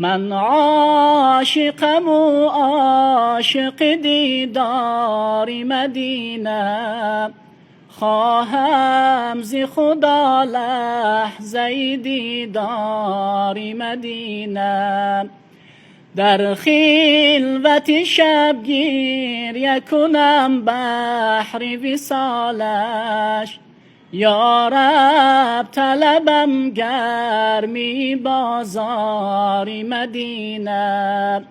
من عاشقم و عاشق دیدار مدینه، خواهم ز خدا لحظه دیدار مدینه. در خلوت شب گریه کنم بحر وصالش، یا رب طلبم گرمی بازار مدینه.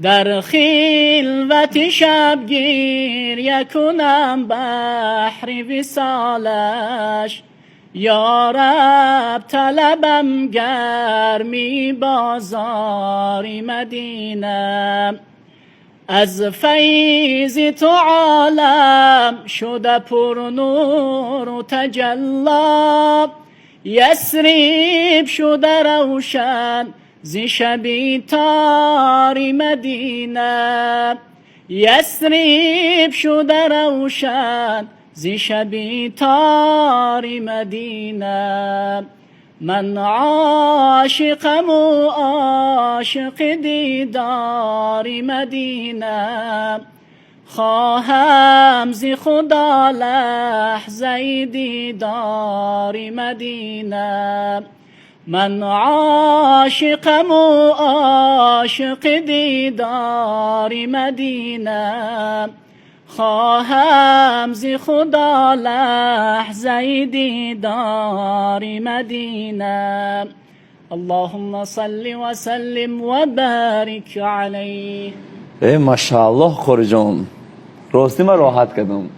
در خلوت شب گریه کنم بحر وصالش، یا رب طلبم گرمی بازار مدینه. از فیض تو عالم شده پر نور و تجلی، یثرب شده روشن ز شب تار مدینه. یثرب شده روشن ز شب تار مدینه. من عاشقم و عاشق دیدار مدینه، خواهم ز خدا لحظه دیدار مدینه. من عاشقم و عاشق دیدار مدینه، خواهم ز خدا لحظه دیدار مدینه. اللهم صل و سلم و بارک علیه. ماشاءالله خوری جان، راستی من راحت کردم.